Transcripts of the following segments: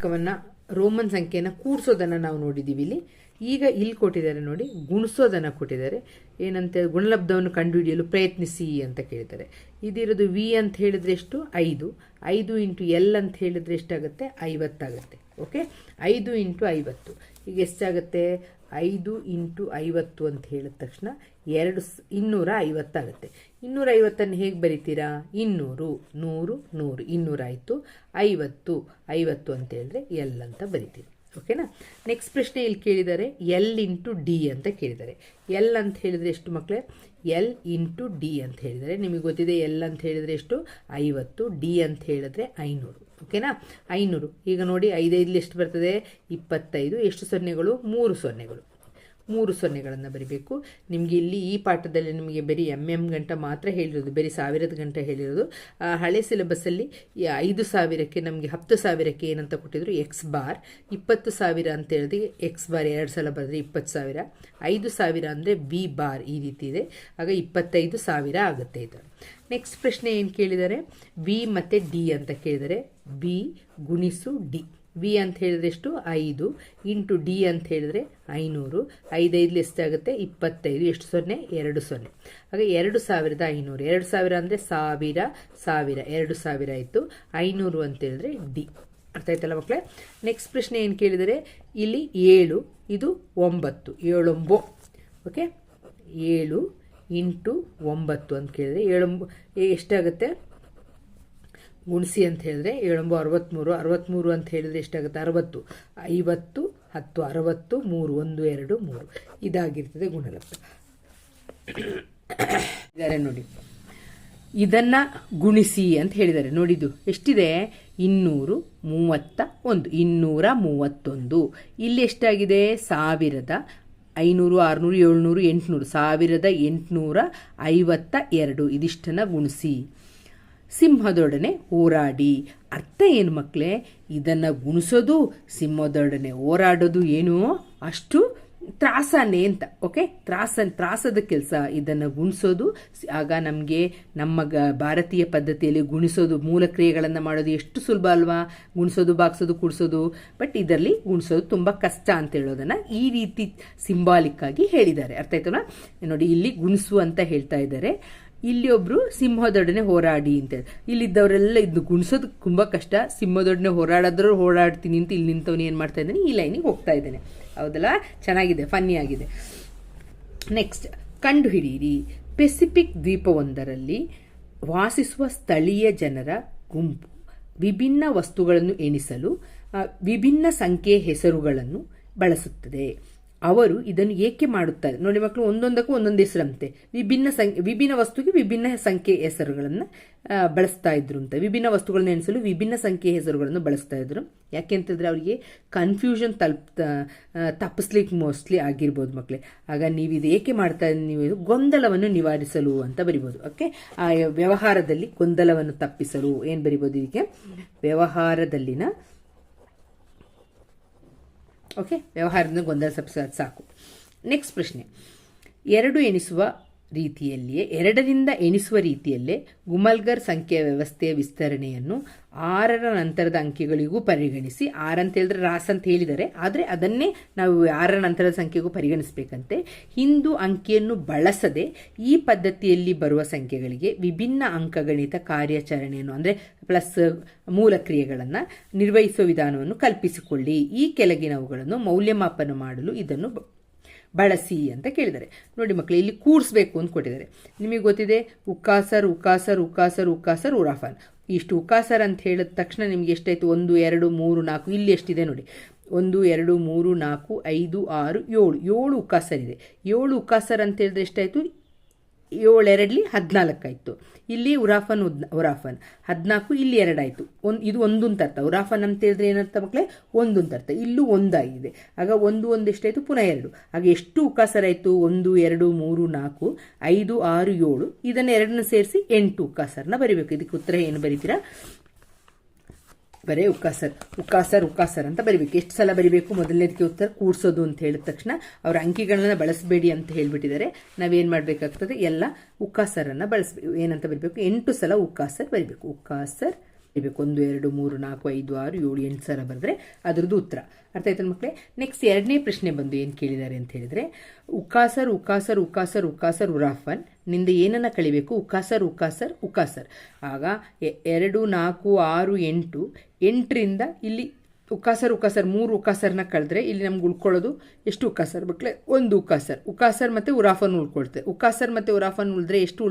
ಅಂಕವನ್ನ Roman ಸಂಖ್ಯೆಯನ್ನು ಕೂಡಿಸೋದನ್ನು ನಾವು ನೋಡಿದ್ದೀವಿ ಇಲ್ಲಿ. ಈಗ ಇಲ್ಲಿ ಕೊಟ್ಟಿದ್ದಾರೆ ನೋಡಿ, ಗುಣಿಸೋದನ್ನು ಕೊಟ್ಟಿದ್ದಾರೆ. ಏನಂತ ಗುಣಲಬ್ಧವನ್ನು ಕಂಡುಹಿಡಿಯಲು ಪ್ರಯತ್ನಿಸಿ ಅಂತ ಕೇಳಿದ್ದಾರೆ. ಇದಿರೋದು ವಿ ಅಂತ ಹೇಳಿದ್ರೆ ಎಷ್ಟು? 5. 5 ಇಂಟು ಎಲ್ ಅಂತ ಹೇಳಿದ್ರೆ ಎಷ್ಟಾಗುತ್ತೆ? 50 ಆಗುತ್ತೆ. ಓಕೆ, 5 ಇಂಟು 50 ಈಗ ಎಷ್ಟಾಗುತ್ತೆ? 5 ಇಂಟು 50 ಅಂತ ಹೇಳಿದ ತಕ್ಷಣ 250 ಆಗುತ್ತೆ. 250 ಹೇಗೆ ಬರಿತೀರಾ? 200, 100, 100, 200 ಆಯಿತು. 50, 50 ಅಂತ ಹೇಳಿದ್ರೆ ಎಲ್ ಅಂತ ಬರಿತೀವಿ. ಓಕೆನಾ. ನೆಕ್ಸ್ಟ್ ಪ್ರಶ್ನೆ ಇಲ್ಲಿ ಕೇಳಿದ್ದಾರೆ, ಎಲ್ ಇಂಟು ಡಿ ಅಂತ ಕೇಳಿದ್ದಾರೆ. ಎಲ್ ಅಂತ ಹೇಳಿದ್ರೆ ಎಷ್ಟು ಮಕ್ಕಳೇ? ಎಲ್ ಇಂಟು ಡಿ ಅಂತ ಹೇಳಿದರೆ ನಿಮಗೆ ಗೊತ್ತಿದೆ. ಎಲ್ ಅಂತ ಹೇಳಿದ್ರೆ ಎಷ್ಟು? 50. ಡಿ ಅಂತ ಹೇಳಿದ್ರೆ 500. ಓಕೆನಾ, 500. ಈಗ ನೋಡಿ, 5 ಎಷ್ಟು ಬರ್ತದೆ? 25. ಎಷ್ಟು ಸೊನ್ನೆಗಳು? 3 ಸೊನ್ನೆಗಳು. 3 ಸೊನ್ನೆಗಳನ್ನು ಬರೀಬೇಕು. ನಿಮಗೆ ಇಲ್ಲಿ ಈ ಪಾಠದಲ್ಲಿ ನಿಮಗೆ ಬರೀ ಗಂಟ ಮಾತ್ರ ಹೇಳಿರೋದು, ಬರೀ 1000 ಗಂಟೆ ಹೇಳಿರೋದು. ಹಳೆ ಸಿಲೆಬಸ್ಸಲ್ಲಿ 5,000ಕ್ಕೆ ನಮಗೆ 10,000ಕ್ಕೆ ಏನಂತ ಕೊಟ್ಟಿದ್ರು? X bar. 20,000 ಅಂತ ಹೇಳಿದ್ರೆ ಎಕ್ಸ್ ಬಾರ್ 2 ಸಲ ಬರೆದ್ರೆ 20,000. 5,000 ಅಂದರೆ ಬಿ ಬಾರ್ ಈ ರೀತಿ ಇದೆ. ಆಗ 25,000 ಆಗುತ್ತೆ ಇದು. ನೆಕ್ಸ್ಟ್ ಪ್ರಶ್ನೆ ಏನು ಕೇಳಿದ್ದಾರೆ? ವಿ ಮತ್ತು ಡಿ ಅಂತ ಕೇಳಿದರೆ. ಬಿ ಗುಣಿಸು ಡಿ. ವಿ ಅಂತ ಹೇಳಿದ್ರೆ ಎಷ್ಟು? 5 ಇಂಟು ಡಿ ಅಂತ ಹೇಳಿದ್ರೆ 500. 5 ಎಷ್ಟಾಗುತ್ತೆ? 25. ಎಷ್ಟು ಸೊನ್ನೆ? 2 ಸೊನ್ನೆ. ಹಾಗೆ 2,500. 2,000 ಅಂದರೆ 1000, 2,000 ಆಯಿತು. 500 ಅಂತ ಹೇಳಿದ್ರೆ ಡಿ. ಅರ್ಥ ಆಯ್ತಲ್ಲ ಮಕ್ಕಳೇ? ನೆಕ್ಸ್ಟ್ ಪ್ರಶ್ನೆ ಏನು ಕೇಳಿದರೆ? ಇಲ್ಲಿ 7, ಇದು 9, 7 ಓಕೆ. 7 ಇಂಟು 9 ಅಂತ ಕೇಳಿದ್ರೆ 7 ಎಷ್ಟಾಗುತ್ತೆ? ಗುಣಿಸಿ ಅಂತ ಹೇಳಿದ್ರೆ 7 63. 63 ಅಂತ ಹೇಳಿದ್ರೆ ಎಷ್ಟಾಗುತ್ತೆ? 60. 50, 10, 60, 3, 1, 2, 3 ಇದಾಗಿರ್ತದೆ ಗುಣಲಬ್ಧ. ಇದ್ದಾರೆ ನೋಡಿ, ಇದನ್ನ ಗುಣಿಸಿ ಅಂತ ಹೇಳಿದ್ದಾರೆ. ನೋಡಿದ್ದು ಎಷ್ಟಿದೆ? 231. 231. ಇಲ್ಲಿ ಎಷ್ಟಾಗಿದೆ? 1000, 500, 600, 700, 800. 1852. ಇದಿಷ್ಟನ್ನ ಗುಣಿಸಿ. ಸಿಂಹದೊಡನೆ ಹೋರಾಡಿ. ಅರ್ಥ ಏನು ಮಕ್ಕಳೇ? ಇದನ್ನು ಗುಣಿಸೋದು, ಸಿಂಹದೊಡನೆ ಹೋರಾಡೋದು ಏನು ಅಷ್ಟು ತ್ರಾಸನೇ ಅಂತ. ಓಕೆ, ತ್ರಾಸದ ಕೆಲಸ ಇದನ್ನು ಗುಣಿಸೋದು. ಆಗ ನಮಗೆ ನಮ್ಮ ಭಾರತೀಯ ಪದ್ಧತಿಯಲ್ಲಿ ಗುಣಿಸೋದು, ಮೂಲ ಕ್ರಿಯೆಗಳನ್ನು ಮಾಡೋದು ಎಷ್ಟು ಸುಲಭ ಅಲ್ವಾ? ಗುಣಿಸೋದು, ಬಾಗಿಸೋದು, ಕೂಡಿಸೋದು. ಬಟ್ ಇದರಲ್ಲಿ ಗುಣಿಸೋದು ತುಂಬ ಕಷ್ಟ ಅಂತ ಹೇಳೋದನ್ನ ಈ ರೀತಿ ಸಿಂಬಾಲಿಕ್ ಆಗಿ ಹೇಳಿದ್ದಾರೆ. ಅರ್ಥ ಆಯ್ತಲ್ಲ? ನೋಡಿ, ಇಲ್ಲಿ ಗುಣಿಸು ಅಂತ ಹೇಳ್ತಾ ಇದ್ದಾರೆ. ಇಲ್ಲಿ ಒಬ್ರು ಸಿಂಹದೊಡನೆ ಹೋರಾಡಿ ಅಂತ. ಇಲ್ಲಿದ್ದವರೆಲ್ಲ ಇದು ಗುಣಿಸೋದು ತುಂಬಾ ಕಷ್ಟ. ಸಿಂಹದೊಡನೆ ಹೋರಾಡಿದ್ರು ಹೋರಾಡ್ತೀನಿ ಅಂತ ಇಲ್ಲಿ ನಿಂತವನು ಏನ್ ಮಾಡ್ತಾ ಇದ್ದಾನೆ? ಈ ಲೈನಿಗೆ ಹೋಗ್ತಾ ಇದ್ದಾನೆ. ಹೌದಲ್ಲ? ಚೆನ್ನಾಗಿದೆ, ಫನ್ನಿ ಆಗಿದೆ. ನೆಕ್ಸ್ಟ್, ಕಂಡು ಹಿಡಿಯಿರಿ. ಪೆಸಿಫಿಕ್ ದ್ವೀಪವೊಂದರಲ್ಲಿ ವಾಸಿಸುವ ಸ್ಥಳೀಯ ಜನರ ಗುಂಪು ವಿಭಿನ್ನ ವಸ್ತುಗಳನ್ನು ಎಣಿಸಲು ವಿಭಿನ್ನ ಸಂಖ್ಯೆಯ ಹೆಸರುಗಳನ್ನು ಬಳಸುತ್ತದೆ. ಅವರು ಇದನ್ನು ಏಕೆ ಮಾಡುತ್ತಾರೆ? ನೋಡಿ ಮಕ್ಕಳು, ಒಂದೊಂದಕ್ಕೂ ಒಂದೊಂದು ಹೆಸರಂತೆ. ವಿಭಿನ್ನ ವಸ್ತುಗೆ ವಿಭಿನ್ನ ಸಂಖ್ಯೆಯ ಹೆಸರುಗಳನ್ನು ಬಳಸ್ತಾ ಇದ್ರು ಅಂತ. ವಿಭಿನ್ನ ವಸ್ತುಗಳನ್ನ ಎಣಿಸಲು ವಿಭಿನ್ನ ಸಂಖ್ಯೆಯ ಹೆಸರುಗಳನ್ನು ಬಳಸ್ತಾ ಇದ್ರು. ಯಾಕೆಂತಂದ್ರೆ ಅವರಿಗೆ ಕನ್ಫ್ಯೂಷನ್ ತಪ್ಪಿಸ್ಲಿಕ್ಕೆ ಮೋಸ್ಟ್ಲಿ ಆಗಿರ್ಬೋದು ಮಕ್ಕಳೇ. ಆಗ ನೀವು ಇದು ಏಕೆ ಮಾಡ್ತಾ ಇದ್ದೀರಿ? ನೀವು ಗೊಂದಲವನ್ನು ನಿವಾರಿಸಲು ಅಂತ ಬರಿಬೋದು. ಓಕೆ, ಆ ವ್ಯವಹಾರದಲ್ಲಿ ಗೊಂದಲವನ್ನು ತಪ್ಪಿಸಲು ಏನ್ ಬರಿಬೋದು? ಇದಕ್ಕೆ ವ್ಯವಹಾರದಲ್ಲಿನ ಓಕೆ, ವ್ಯವಹಾರದಿಂದ ಗೊಂದಲ ತಪ್ಪಿಸೋದು ಸಾಕು. ನೆಕ್ಸ್ಟ್ ಪ್ರಶ್ನೆ, 2 ರಿಂದ ಎಣಿಸುವ ರೀತಿಯಲ್ಲೇ ಗುಮಲ್ಗರ್ ಸಂಖ್ಯೆಯ ವ್ಯವಸ್ಥೆಯ ವಿಸ್ತರಣೆಯನ್ನು 6ರ ನಂತರದ ಅಂಕೆಗಳಿಗೂ ಪರಿಗಣಿಸಿ. 6 ಅಂತ ಹೇಳಿದ್ರೆ ರಾಸ್ ಅಂತ ಹೇಳಿದರೆ, ಆದರೆ ಅದನ್ನೇ ನಾವು 6ರ ನಂತರದ ಸಂಖ್ಯೆಗೂ ಪರಿಗಣಿಸಬೇಕಂತೆ. ಹಿಂದೂ ಅಂಕಿಯನ್ನು ಬಳಸದೆ ಈ ಪದ್ಧತಿಯಲ್ಲಿ ಬರುವ ಸಂಖ್ಯೆಗಳಿಗೆ ವಿಭಿನ್ನ ಅಂಕಗಣಿತ ಕಾರ್ಯಾಚರಣೆಯನ್ನು ಅಂದರೆ ಪ್ಲಸ್ ಮೂಲ ಕ್ರಿಯೆಗಳನ್ನು ನಿರ್ವಹಿಸುವ ವಿಧಾನವನ್ನು ಕಲ್ಪಿಸಿಕೊಳ್ಳಿ. ಈ ಕೆಳಗಿನವುಗಳನ್ನು ಮೌಲ್ಯಮಾಪನ ಮಾಡಲು ಇದನ್ನು ಬಳಸಿ ಅಂತ ಕೇಳಿದ್ದಾರೆ. ನೋಡಿ ಮಕ್ಕಳು, ಇಲ್ಲಿ ಕೂಡಿಸ್ಬೇಕು ಅಂತ ಕೊಟ್ಟಿದ್ದಾರೆ. ನಿಮಗೆ ಗೊತ್ತಿದೆ, ಉಕ್ಕಾಸರ್, ಉಕ್ಕಾಸರ್, ಉಕ್ಕಾಸರ್, ಉಕ್ಕಾಸರ್, ಉರಾಫಾನ್. ಇಷ್ಟು ಉಕ್ಕಾಸರ್ ಅಂತ ಹೇಳಿದ ತಕ್ಷಣ ನಿಮ್ಗೆ ಎಷ್ಟಾಯ್ತು? 1, 2, 3, 4. ಇಲ್ಲಿ ಎಷ್ಟಿದೆ ನೋಡಿ? 1, 2, 3, 4, 5, 6, 7 ಉಕ್ಕಾಸರ್ ಇದೆ. 7 ಉಕ್ಕಾಸರ್ ಅಂತ ಹೇಳಿದ್ರೆ ಎಷ್ಟಾಯ್ತು? 7 14 ಆಯ್ತು. ಇಲ್ಲಿ ಉರಾಫನ್ 14, ಇಲ್ಲಿ 2 ಆಯ್ತು. ಇದು 1 ಅಂತ ಅರ್ಥ. ಉರಾಫನ್ ಅಂತ ಹೇಳಿದ್ರೆ ಏನರ್ಥ ಮಕ್ಕಳೇ? 1 ಅಂತ ಅರ್ಥ. ಇಲ್ಲೂ 1 ಆಗಿದೆ. ಆಗ 1 ಎಷ್ಟಾಯ್ತು? ಪುನಃ 2. ಆಗ ಎಷ್ಟು ಉಕ್ಕಾಸರ್ ಆಯ್ತು? 1, 2, 3, 4, 5, 6, 7. ಇದನ್ನ 2 ಸೇರಿಸಿ 8 ಉಕ್ಕಾಸರ್ನ ಬರಿಬೇಕು. ಇದಕ್ಕೆ ಉತ್ತರ ಏನು ಬರೀತೀರಾ? ಬರೇ ಉಕ್ಕಾಸರ್ ಅಂತ ಬರಿಬೇಕು. ಎಷ್ಟು ಸಲ ಬರಿಬೇಕು? ಮೊದಲನೇದಕ್ಕೆ ಉತ್ತರ ಕೂಡ್ಸೋದು ಅಂತ ಹೇಳಿದ ತಕ್ಷಣ ಅವ್ರ ಅಂಕಿಗಳನ್ನ ಬಳಸಬೇಡಿ ಅಂತ ಹೇಳ್ಬಿಟ್ಟಿದ್ದಾರೆ. ನಾವೇನ್ ಮಾಡ್ಬೇಕಾಗ್ತದೆ? ಎಲ್ಲ ಉಕ್ಕಾಸರನ್ನ ಬಳಸಬೇಕು. ಏನಂತ ಬರಿಬೇಕು? 8 ಸಲ ಉಕ್ಕಾಸರ್ ಬರಿಬೇಕು. ಉಕ್ಕಾಸರ್ ಬರೀಬೇಕು. 1 2 3 4 5 6 7 8 ಸಲ ಬರೆದ್ರೆ ಅದರದ್ದು ಉತ್ತರ. ಅರ್ಥ ಆಯ್ತಲ್ಲ ಮಕ್ಕಳೇ? ನೆಕ್ಸ್ಟ್ 2ನೇ ಪ್ರಶ್ನೆ ಬಂದು ಏನು ಕೇಳಿದ್ದಾರೆ ಅಂತ ಹೇಳಿದ್ರೆ, ಉಕಾಸರ್ ಉಕಾಸರ್ ಉಕಾಸರ್ ಉಕಾಸರ್ ಉರಾಫನ್ ನಿಂದ ಏನನ್ನ ಕಳಿಬೇಕು? ಉಕಾಸರ್ ಉಕಾಸರ್ ಉಕಾಸರ್. ಆಗ 2 4 6 8 8ರಿಂದ ಇಲ್ಲಿ ಉಕಾಸರ್ ಉಕಾಸರ್ 3 ಉಕಾಸರ್ನ ಕಳೆದ್ರೆ ಇಲ್ಲಿ ನಮ್ಗೆ ಉಳ್ಕೊಳ್ಳೋದು ಎಷ್ಟು ಉಕಾಸರ್ ಮಕ್ಕಳೇ? 1 ಉಕಾಸರ್. ಉಕಾಸರ್ ಮತ್ತು ಉರಾಫನ್ ಉಳ್ಕೊಳ್ತದೆ. ಉಕಾಸರ್ ಮತ್ತು ಉರಾಫನ್ ಉಳಿದ್ರೆ ಎಷ್ಟು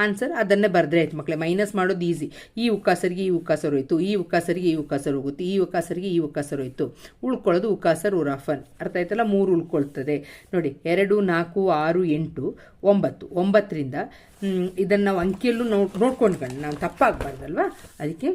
ಆನ್ಸರ್ ಅದನ್ನೇ ಬರೆದ್ರೆ ಆಯ್ತು ಮಕ್ಕಳೇ. ಮೈನಸ್ ಮಾಡೋದು ಈಸಿ. ಈ ಉಕಾಸರಿಗೆ ಈ ಉಕಾಸರ್ ಹೋಯ್ತು, ಈ ಉಕಾಸರಿಗೆ ಈ ಉಕಾಸರ್ ಹೋಗುತ್ತೆ, ಈ ಉಕಾಸರಿಗೆ ಈ ಉಕಾಸರ್ ಹೋಯ್ತು, ಉಳ್ಕೊಳ್ಳೋದು ಉಕಾಸರ್ ಉರಾಫನ್. ಅರ್ಥ ಆಯ್ತಲ್ಲ? 3 ಉಳ್ಕೊಳ್ತದೆ ನೋಡಿ. 2 4 6 8 9 9ರಿಂದ ಇದನ್ನು ನಾವು ಅಂಕಿಯಲ್ಲೂ ನೋಡ್ಕೊಂಡು ನಾವು ತಪ್ಪಾಗಬಾರ್ದಲ್ವಾ? ಅದಕ್ಕೆ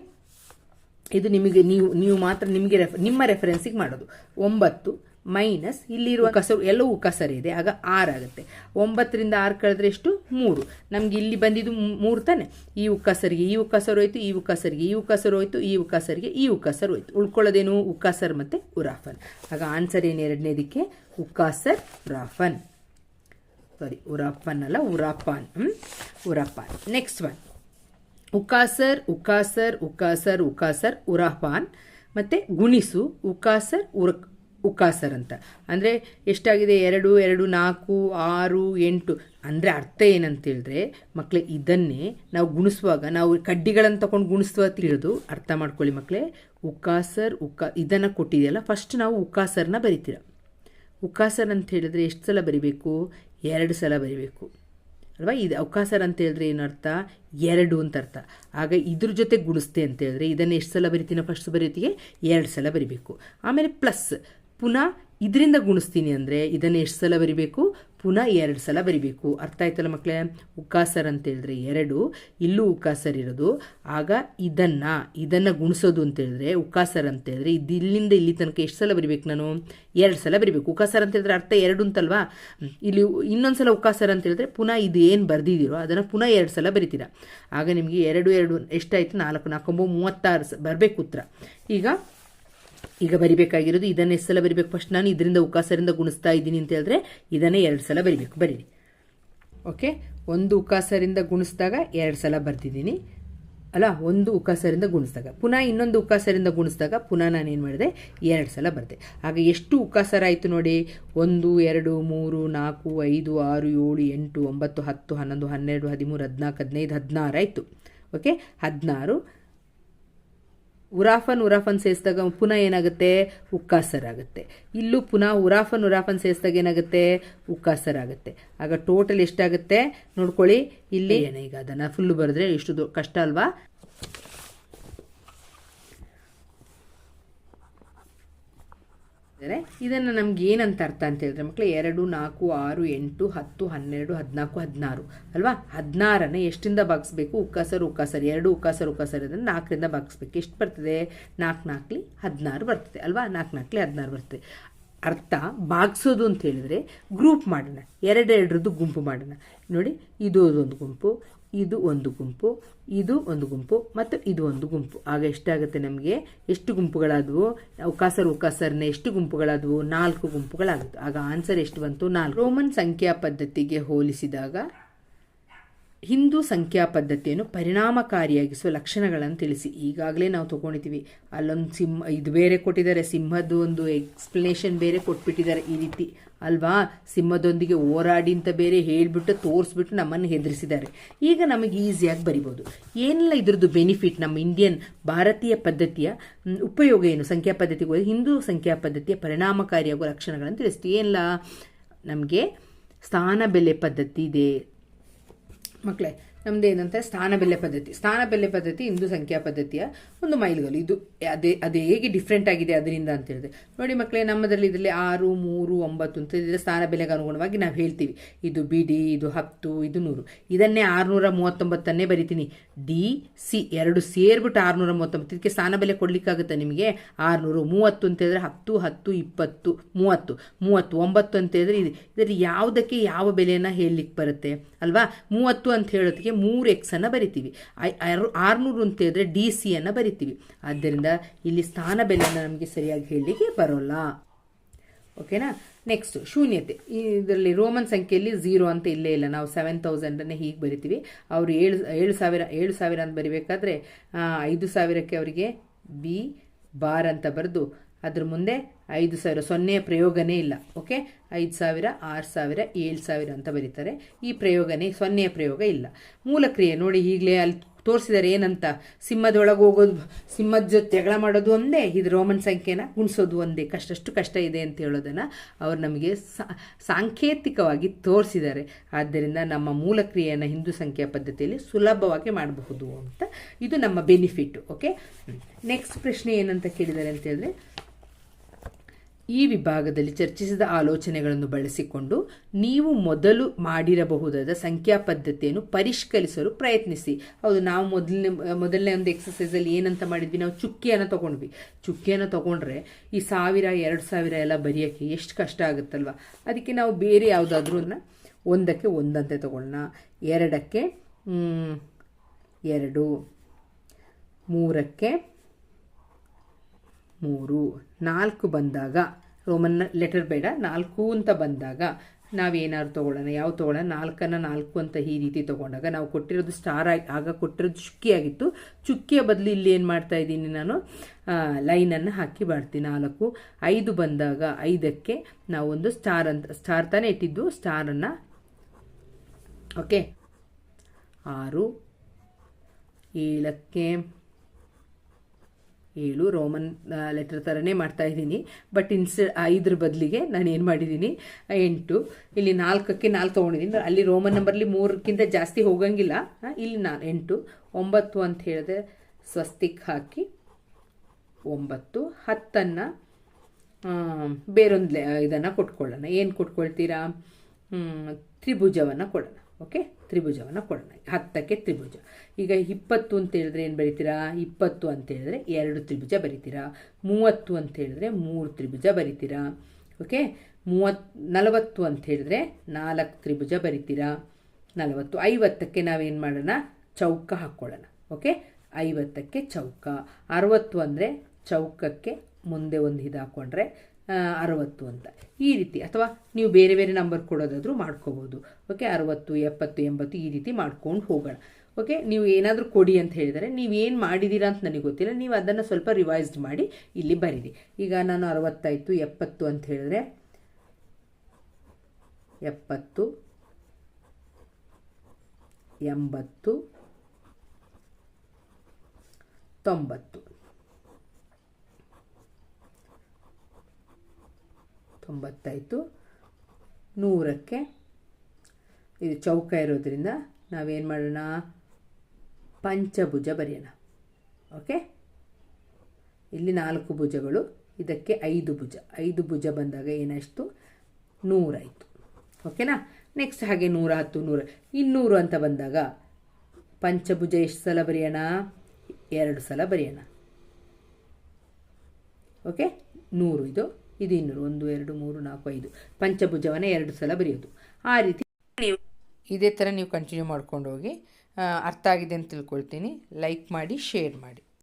ಇದು ನಿಮಗೆ ನೀವು ಮಾತ್ರ ನಿಮಗೆ ನಿಮ್ಮ ರೆಫರೆನ್ಸಿಗೆ ಮಾಡೋದು. 9 ಮೈನಸ್ ಇಲ್ಲಿರುವ ಕಸರು ಎಲ್ಲವೂ ಉಕಾಸರ್ ಇದೆ, ಆಗ 6 ಆಗುತ್ತೆ. 9ರಿಂದ 6 ಕಳೆದ್ರೆ ಎಷ್ಟು? 3. ನಮ್ಗೆ ಇಲ್ಲಿ ಬಂದಿದ್ದು 3 ತಾನೆ. ಈ ಉಕಾಸರಿಗೆ ಈ ಉಕಾಸರ್ ಹೋಯ್ತು, ಈ ಉಕಾಸರಿಗೆ ಈ ಉಕಾಸರ್ ಹೋಯ್ತು, ಈ ಉಕಾಸರಿಗೆ ಈ ಉಕಾಸರ್ ಹೋಯ್ತು, ಉಳ್ಕೊಳ್ಳೋದೇನು? ಉಕಾಸರ್ ಮತ್ತೆ ಉರಾಫನ್. ಆಗ ಆನ್ಸರ್ ಏನು 2ನೇದಕ್ಕೆ? ಉಕಾಸರ್ ಉರಾಫನ್. ಸಾರಿ, ಉರಾಫನ್ ಅಲ್ಲ, ಉರಾಪಾನ್. ಉರಾಪಾನ್. ನೆಕ್ಸ್ಟ್ ಒನ್, ಉಕಾಸರ್ ಉಕಾಸರ್ ಉಕಾಸರ್ ಉಕಾಸರ್ ಉರಾಪಾನ್ ಮತ್ತು ಗುಣಿಸು ಉಕಾಸರ್ ಉಕಾಸರ್ ಅಂತ. ಅಂದರೆ ಎಷ್ಟಾಗಿದೆ? 2 2 4 6 8. ಅಂದರೆ ಅರ್ಥ ಏನಂತ ಹೇಳಿದ್ರೆ ಮಕ್ಕಳೇ, ಇದನ್ನೇ ನಾವು ಗುಣಿಸುವಾಗ ನಾವು ಕಡ್ಡಿಗಳನ್ನು ತಗೊಂಡು ಗುಣಿಸುವ ತಿಳಿಯೋದು. ಅರ್ಥ ಮಾಡ್ಕೊಳ್ಳಿ ಮಕ್ಕಳೇ. ಉಕಾಸರ್ ಇದನ್ನು ಕೊಟ್ಟಿದೆಯಲ್ಲ, ಫಸ್ಟ್ ನಾವು ಉಕಾಸರ್ನ ಬರಿತೀರ. ಉಕಾಸರ್ ಅಂತ ಹೇಳಿದ್ರೆ ಎಷ್ಟು ಸಲ ಬರಿಬೇಕು? 2 ಸಲ ಬರಿಬೇಕು ಅಲ್ವಾ? ಇದು ಉಕಾಸರ್ ಅಂತ ಹೇಳಿದ್ರೆ ಏನರ್ಥ? 2 ಅಂತ ಅರ್ಥ. ಆಗ ಇದ್ರ ಜೊತೆ ಗುಣಿಸ್ತೆ ಅಂತ ಹೇಳಿದ್ರೆ ಇದನ್ನು ಎಷ್ಟು ಸಲ ಬರಿತೀನೋ? ಫಸ್ಟ್ ಬರೀತಿಗೆ 2 ಸಲ ಬರಿಬೇಕು. ಆಮೇಲೆ ಪ್ಲಸ್ ಪುನಃ ಇದರಿಂದ ಗುಣಿಸ್ತೀನಿ ಅಂದರೆ ಇದನ್ನು ಎಷ್ಟು ಸಲ ಬರಿಬೇಕು? ಪುನಃ 2 ಸಲ ಬರಿಬೇಕು. ಅರ್ಥ ಆಯ್ತಲ್ಲ ಮಕ್ಕಳೇ? ಉಕಾಸರ್ ಅಂತ ಹೇಳಿದ್ರೆ 2, ಇಲ್ಲೂ ಉಕಾಸರ್ ಇರೋದು. ಆಗ ಇದನ್ನು ಗುಣಿಸೋದು ಅಂತ ಹೇಳಿದ್ರೆ ಉಕಾಸರ್ ಅಂತ ಹೇಳಿದ್ರೆ ಇಲ್ಲಿಂದ ಇಲ್ಲಿ ತನಕ ಎಷ್ಟು ಸಲ ಬರಿಬೇಕು ನಾನು? 2 ಸಲ ಬರಿಬೇಕು. ಉಕಾಸರ್ ಅಂತ ಹೇಳಿದ್ರೆ ಅರ್ಥ 2 ಅಂತಲ್ವಾ? ಇಲ್ಲಿ ಇನ್ನೊಂದು ಸಲ ಉಕಾಸರ್ ಅಂತ ಹೇಳಿದ್ರೆ ಪುನಃ ಇದು ಏನು ಬರ್ದಿದ್ದೀರೋ ಅದನ್ನು ಪುನಃ 2 ಸಲ ಬರಿತೀರಾ. ಆಗ ನಿಮಗೆ 2 2 ಎಷ್ಟಾಯಿತು? 4 4 36 ಬರಬೇಕು ಉತ್ತರ. ಈಗ ಬರಿಬೇಕಾಗಿರೋದು ಇದನ್ನು ಎಷ್ಟು ಸಲ ಬರಿಬೇಕು? ಫಸ್ಟ್ ನಾನು ಇದರಿಂದ ಉಕಾಸರಿಂದ ಗುಣಿಸ್ತಾ ಇದ್ದೀನಿ ಅಂತ ಹೇಳಿದ್ರೆ ಇದನ್ನೇ 2 ಸಲ ಬರಿಬೇಕು. ಬರೀರಿ. ಓಕೆ, 1 ಉಕಾಸರಿಂದ ಗುಣಿಸಿದಾಗ 2 ಸಲ ಬರ್ತಿದ್ದೀನಿ ಅಲ್ಲ? 1 ಉಕಾಸರಿಂದ ಗುಣಿಸಿದಾಗ ಪುನಃ ಇನ್ನೊಂದು ಉಕಾಸರಿಂದ ಗುಣಿಸಿದಾಗ ಪುನಃ ನಾನೇನು ಮಾಡಿದೆ? 2 ಸಲ ಬರೆದೆ. ಆಗ ಎಷ್ಟು ಉಕಾಸರ ಆಯಿತು ನೋಡಿ? 1 2 3 4 5 6 7 8 9 10 11 12 13 14 15 16 ಆಯಿತು. ಓಕೆ, 16. ಉರಾಫನ್ ಸೇರಿಸಿದಾಗ ಪುನಃ ಏನಾಗುತ್ತೆ? ಉಕಾಸರ್ ಆಗುತ್ತೆ. ಇಲ್ಲೂ ಪುನಃ ಉರಾಫನ್ ಸೇರಿಸಿದಾಗ ಏನಾಗುತ್ತೆ? ಉಕಾಸರ್ ಆಗುತ್ತೆ. ಆಗ ಟೋಟಲ್ ಎಷ್ಟಾಗುತ್ತೆ ನೋಡ್ಕೊಳ್ಳಿ. ಇಲ್ಲಿ ಈಗ ಅದನ್ನು ಫುಲ್ಲು ಬರೆದ್ರೆ ಎಷ್ಟು ಕಷ್ಟ ಅಲ್ವಾ? ಇದನ್ನು ನಮ್ಗೆ ಏನಂತ ಅರ್ಥ ಅಂತ ಹೇಳಿದ್ರೆ ಮಕ್ಕಳು 2 4 6 8 10 12 14 16 ಅಲ್ವಾ? 16ನ್ನು ಎಷ್ಟಿಂದ ಭಾಗಿಸ್ಬೇಕು? ಉಕಾಸರ್ 2 ಉಕಾಸರ್ ಅದನ್ನು 4ರಿಂದ ಭಾಗಿಸ್ಬೇಕು. ಎಷ್ಟು ಬರ್ತದೆ? 4 4 16 ಬರ್ತದೆ ಅಲ್ವಾ? 4 4 16 ಬರ್ತದೆ. ಅರ್ಥ ಭಾಗಿಸೋದು ಅಂತ ಹೇಳಿದ್ರೆ ಗ್ರೂಪ್ ಮಾಡೋಣ, 2 ಗುಂಪು ಮಾಡೋಣ. ನೋಡಿ, ಇದು ಒಂದು ಗುಂಪು, ಇದು ಒಂದು ಗುಂಪು, ಇದು ಒಂದು ಗುಂಪು ಮತ್ತು ಇದು ಒಂದು ಗುಂಪು. ಆಗ ಎಷ್ಟಾಗುತ್ತೆ ನಮಗೆ? ಎಷ್ಟು ಗುಂಪುಗಳಾದವು? ಉಕಾಸರ್ನ ಎಷ್ಟು ಗುಂಪುಗಳಾದವು? 4 ಗುಂಪುಗಳಾಗುತ್ತೆ. ಆಗ ಆನ್ಸರ್ ಎಷ್ಟು ಬಂತು? 4. ರೋಮನ್ ಸಂಖ್ಯಾ ಪದ್ಧತಿಗೆ ಹೋಲಿಸಿದಾಗ ಹಿಂದೂ ಸಂಖ್ಯಾ ಪದ್ಧತಿಯನ್ನು ಪರಿಣಾಮಕಾರಿಯಾಗಿಸುವ ಲಕ್ಷಣಗಳನ್ನು ತಿಳಿಸಿ. ಈಗಾಗಲೇ ನಾವು ತೊಗೊಂಡಿದ್ದೀವಿ. ಅಲ್ಲೊಂದು ಇದು ಬೇರೆ ಕೊಟ್ಟಿದ್ದಾರೆ, ಸಿಂಹದ್ದು ಒಂದು ಎಕ್ಸ್ಪ್ಲನೇಷನ್ ಬೇರೆ ಕೊಟ್ಬಿಟ್ಟಿದ್ದಾರೆ ಈ ರೀತಿ ಅಲ್ವಾ? ಸಿಂಹದೊಂದಿಗೆ ಹೋರಾಡಿ ಅಂತ ಬೇರೆ ಹೇಳಿಬಿಟ್ಟು ತೋರಿಸ್ಬಿಟ್ಟು ನಮ್ಮನ್ನು ಹೆದರಿಸಿದ್ದಾರೆ. ಈಗ ನಮಗೆ ಈಸಿಯಾಗಿ ಬರಿಬೋದು. ಏನೆಲ್ಲ ಇದ್ರದ್ದು ಬೆನಿಫಿಟ್, ನಮ್ಮ ಭಾರತೀಯ ಪದ್ಧತಿಯ ಉಪಯೋಗ ಏನು? ಸಂಖ್ಯಾ ಪದ್ಧತಿಗೆ ಹಿಂದೂ ಸಂಖ್ಯಾ ಪದ್ಧತಿಯ ಪರಿಣಾಮಕಾರಿಯಾಗುವ ಲಕ್ಷಣಗಳನ್ನು ತಿಳಿಸ್ತೀವಿ. ಏನೆಲ್ಲ? ನಮಗೆ ಸ್ಥಾನ ಬೆಲೆ ಪದ್ಧತಿ ಇದೆ ಮಕ್ಕಳೇ. ನಮ್ದು ಏನಂತ ಸ್ಥಾನ ಬೆಲೆ ಪದ್ಧತಿ ಹಿಂದೂ ಸಂಖ್ಯಾ ಪದ್ಧತಿಯ ಒಂದು ಮೈಲುಗಲ್ಲು. ಇದು ಅದೇ ಹೇಗೆ ಡಿಫ್ರೆಂಟ್ ಆಗಿದೆ ಅದರಿಂದ ಅಂತ ಹೇಳಿದೆ ನೋಡಿ ಮಕ್ಕಳೇ. ನಮ್ಮದರಲ್ಲಿ ಇದರಲ್ಲಿ 6 3 9 ಅಂತ ಇದ್ರೆ ಸ್ಥಾನ ಬೆಲೆಗೆ ಅನುಗುಣವಾಗಿ ನಾವು ಹೇಳ್ತೀವಿ. ಇದು ಬಿಡಿ, ಇದು 10, ಇದು 100. ಇದನ್ನೇ 639 ಬರಿತೀನಿ. DC 2 ಸೇರ್ಬಿಟ್ಟು 639. ಇದಕ್ಕೆ ಸ್ಥಾನ ಬೆಲೆ ಕೊಡ್ಲಿಕ್ಕಾಗುತ್ತೆ ನಿಮಗೆ? 600. 30 ಅಂತ ಹೇಳಿದ್ರೆ 10 10 20 30 9 ಅಂತ ಹೇಳಿದ್ರೆ ಇದರಲ್ಲಿ ಯಾವುದಕ್ಕೆ ಯಾವ ಬೆಲೆಯನ್ನು ಹೇಳಲಿಕ್ಕೆ ಬರುತ್ತೆ ಅಲ್ವಾ? 30 ಅಂತ ಹೇಳೋದಕ್ಕೆ 3x ಅನ್ನು ಬರಿತೀವಿ. 600 ಅಂತ ಹೇಳಿದ್ರೆ DC ಅನ್ನು ಬರಿತೀವಿ. ಆದ್ದರಿಂದ ಇಲ್ಲಿ ಸ್ಥಾನ ಬೆಲೆಯನ್ನು ನಮಗೆ ಸರಿಯಾಗಿ ಹೇಳಲಿಕ್ಕೆ ಬರೋಲ್ಲ. ಓಕೆನಾ. ನೆಕ್ಸ್ಟ್ ಶೂನ್ಯತೆ. ಇದರಲ್ಲಿ ರೋಮನ್ ಸಂಖ್ಯೆಯಲ್ಲಿ 0 ಅಂತ ಇಲ್ಲೇ ಇಲ್ಲ. ನಾವು 7000 ಹೀಗೆ ಬರಿತೀವಿ. ಅವರು 7,000 ಅಂತ ಬರಿಬೇಕಾದ್ರೆ 5,000ಕ್ಕೆ ಅವರಿಗೆ ಬಿ ಬಾರ್ ಅಂತ ಬರೆದು ಅದ್ರ ಮುಂದೆ 5,000 ಸೊನ್ನೆಯ ಪ್ರಯೋಗನೇ ಇಲ್ಲ. ಓಕೆ, 5,000 6,000 7,000 ಅಂತ ಬರೀತಾರೆ. ಈ ಪ್ರಯೋಗನೇ ಸೊನ್ನೆಯ ಪ್ರಯೋಗ ಇಲ್ಲ. ಮೂಲ ಕ್ರಿಯೆ ನೋಡಿ, ಈಗಲೇ ಅಲ್ಲಿ ತೋರಿಸಿದ್ದಾರೆ ಏನಂತ. ಸಿಂಹದೊಳಗೆ ಹೋಗೋದು, ಸಿಂಹದ ಜೊತೆ ಜಗಳ ಮಾಡೋದು ಒಂದೇ, ಇದು ರೋಮನ್ ಸಂಖ್ಯೆನ ಗುಣಿಸೋದು ಒಂದೇ. ಅಷ್ಟು ಕಷ್ಟ ಇದೆ ಅಂತ ಹೇಳೋದನ್ನು ಅವರು ನಮಗೆ ಸಾಂಕೇತಿಕವಾಗಿ ತೋರಿಸಿದ್ದಾರೆ. ಆದ್ದರಿಂದ ನಮ್ಮ ಮೂಲ ಕ್ರಿಯೆಯನ್ನು ಹಿಂದೂ ಸಂಖ್ಯಾ ಪದ್ಧತಿಯಲ್ಲಿ ಸುಲಭವಾಗಿ ಮಾಡಬಹುದು ಅಂತ ಇದು ನಮ್ಮ ಬೆನಿಫಿಟ್. ಓಕೆ, ನೆಕ್ಸ್ಟ್ ಪ್ರಶ್ನೆ ಏನಂತ ಕೇಳಿದ್ದಾರೆ ಅಂತ ಹೇಳಿದ್ರೆ, ಈ ವಿಭಾಗದಲ್ಲಿ ಚರ್ಚಿಸಿದ ಆಲೋಚನೆಗಳನ್ನು ಬಳಸಿಕೊಂಡು ನೀವು ಮೊದಲು ಮಾಡಿರಬಹುದಾದ ಸಂಖ್ಯಾ ಪದ್ಧತಿಯನ್ನು ಪರಿಷ್ಕರಿಸಲು ಪ್ರಯತ್ನಿಸಿ. ಹೌದು, ನಾವು ಮೊದಲನೇ ಒಂದು ಎಕ್ಸಸೈಸಲ್ಲಿ ಏನಂತ ಮಾಡಿದ್ವಿ, ನಾವು ಚುಕ್ಕಿಯನ್ನು ತೊಗೊಂಡ್ವಿ. ಚುಕ್ಕಿಯನ್ನು ತೊಗೊಂಡ್ರೆ ಈ 1000 2,000 ಎಲ್ಲ ಬರೆಯೋಕ್ಕೆ ಎಷ್ಟು ಕಷ್ಟ ಆಗುತ್ತಲ್ವ. ಅದಕ್ಕೆ ನಾವು ಬೇರೆ ಯಾವುದಾದ್ರೂ 1ಕ್ಕೆ 1 ಅಂತ ತೊಗೊಳ್ಳೋಣ, 2ಕ್ಕೆ 2, 3ಕ್ಕೆ 3, 4 ಬಂದಾಗ ರೋಮನ್ ಲೆಟರ್ ಬೇಡ, 4 ಅಂತ ಬಂದಾಗ ನಾವೇನಾದ್ರು ತೊಗೊಳ್ಳೋಣ. ಯಾವ ತೊಗೊಳ್ಳೋಣ, 4ನ್ನು 4 ಅಂತ ಈ ರೀತಿ ತೊಗೊಂಡಾಗ ನಾವು ಕೊಟ್ಟಿರೋದು ಸ್ಟಾರ್ ಆಗ ಕೊಟ್ಟಿರೋದು ಚುಕ್ಕಿಯಾಗಿತ್ತು. ಚುಕ್ಕಿಯ ಬದಲು ಇಲ್ಲಿ ಏನು ಮಾಡ್ತಾ ಇದ್ದೀನಿ, ನಾನು ಲೈನನ್ನು ಹಾಕಿ ಮಾಡ್ತೀನಿ. 4, 5 ಬಂದಾಗ 5ಕ್ಕೆ ನಾವೊಂದು ಸ್ಟಾರ್ ತಾನೇ ಇಟ್ಟಿದ್ದು, ಸ್ಟಾರನ್ನು. ಓಕೆ, 6, 7ಕ್ಕೆ 7 ರೋಮನ್ ಲೆಟರ್ ಥರನೇ ಮಾಡ್ತಾ ಇದ್ದೀನಿ. ಬಟ್ 5 ಬದಲಿಗೆ ನಾನು ಏನು ಮಾಡಿದ್ದೀನಿ 8. ಇಲ್ಲಿ 4ಕ್ಕೆ 4 ತೊಗೊಂಡಿದ್ದೀನಿ. ಅಲ್ಲಿ ರೋಮನ್ ನಂಬರ್ಲಿ 3ಕ್ಕಿಂತ ಜಾಸ್ತಿ ಹೋಗಂಗಿಲ್ಲ. ಇಲ್ಲಿ ನಾನು 8, 9 ಅಂತ ಹೇಳಿದ್ರೆ ಸ್ವಸ್ತಿಕ್ ಹಾಕಿ 9, 10ನ್ನು ಬೇರೊಂದು ಇದನ್ನು ಕೊಟ್ಕೊಳ್ಳೋಣ. ಏನು ಕೊಟ್ಕೊಳ್ತೀರಾ, ತ್ರಿಭುಜವನ್ನು ಕೊಡೋಣ. ಓಕೆ, ತ್ರಿಭುಜವನ್ನು ಕೊಡೋಣ. 10ಕ್ಕೆ ತ್ರಿಭುಜ. ಈಗ 20 ಅಂತ ಹೇಳಿದ್ರೆ ಏನು ಬರಿತೀರಾ, 20 ಅಂತ ಹೇಳಿದ್ರೆ 2 ತ್ರಿಭುಜ ಬರಿತೀರಾ. 30 ಅಂತ ಹೇಳಿದ್ರೆ 3 ತ್ರಿಭುಜ ಬರಿತೀರಾ. ಓಕೆ, 40 ಅಂತ ಹೇಳಿದ್ರೆ 4 ತ್ರಿಭುಜ ಬರಿತೀರಾ. 40. 50ಕ್ಕೆ ನಾವೇನು ಮಾಡೋಣ, ಚೌಕ ಹಾಕ್ಕೊಳ್ಳೋಣ. ಓಕೆ, 50ಕ್ಕೆ ಚೌಕ. 60 ಅಂದರೆ ಚೌಕಕ್ಕೆ ಮುಂದೆ ಒಂದು ಇದು ಹಾಕ್ಕೊಂಡ್ರೆ 60 ಅಂತ. ಈ ರೀತಿ, ಅಥವಾ ನೀವು ಬೇರೆ ಬೇರೆ ನಂಬರ್ ಕೊಡೋದಾದರೂ ಮಾಡ್ಕೋಬೋದು. ಓಕೆ, 60, 70, 80 ಈ ರೀತಿ ಮಾಡ್ಕೊಂಡು ಹೋಗೋಣ. ಓಕೆ, ನೀವು ಏನಾದರೂ ಕೊಡಿ ಅಂತ ಹೇಳಿದರೆ ನೀವೇನು ಮಾಡಿದ್ದೀರಾ ಅಂತ ನನಗೆ ಗೊತ್ತಿಲ್ಲ, ನೀವು ಅದನ್ನು ಸ್ವಲ್ಪ ರಿವೈಸ್ಡ್ ಮಾಡಿ ಇಲ್ಲಿ ಬರೀರಿ. ಈಗ ನಾನು 60 ಆಯಿತು, 70 ಅಂತ ಹೇಳಿದ್ರೆ 70, 80, 90. 90 ಆಯಿತು. 100ಕ್ಕೆ ಇದು ಚೌಕ ಇರೋದ್ರಿಂದ ನಾವೇನು ಮಾಡೋಣ, ಪಂಚಭುಜ ಬರೆಯೋಣ. ಓಕೆ, ಇಲ್ಲಿ 4 ಭುಜಗಳು, ಇದಕ್ಕೆ 5 ಭುಜ. 5 ಭುಜ ಬಂದಾಗ ಏನಾಯಿತು, 100 ಆಯಿತು. ಓಕೆನಾ. ನೆಕ್ಸ್ಟ್ ಹಾಗೆ 110, 100, 200 ಅಂತ ಬಂದಾಗ ಪಂಚಭುಜ ಎಷ್ಟು ಸಲ ಬರೆಯೋಣ, 2 ಸಲ ಬರೆಯೋಣ. ಓಕೆ, 100 ಇದು 200, 1 2 3 4 5 ಪಂಚಭುಜವನ್ನು 2 ಸಲ ಬರೆಯೋದು. ಆ ರೀತಿ ನೀವು ಇದೇ ಥರ ನೀವು ಕಂಟಿನ್ಯೂ ಮಾಡ್ಕೊಂಡು ಹೋಗಿ. ಅರ್ಥ ಆಗಿದೆ ಅಂತ ತಿಳ್ಕೊಳ್ತೀನಿ. ಲೈಕ್ ಮಾಡಿ, ಶೇರ್ ಮಾಡಿ.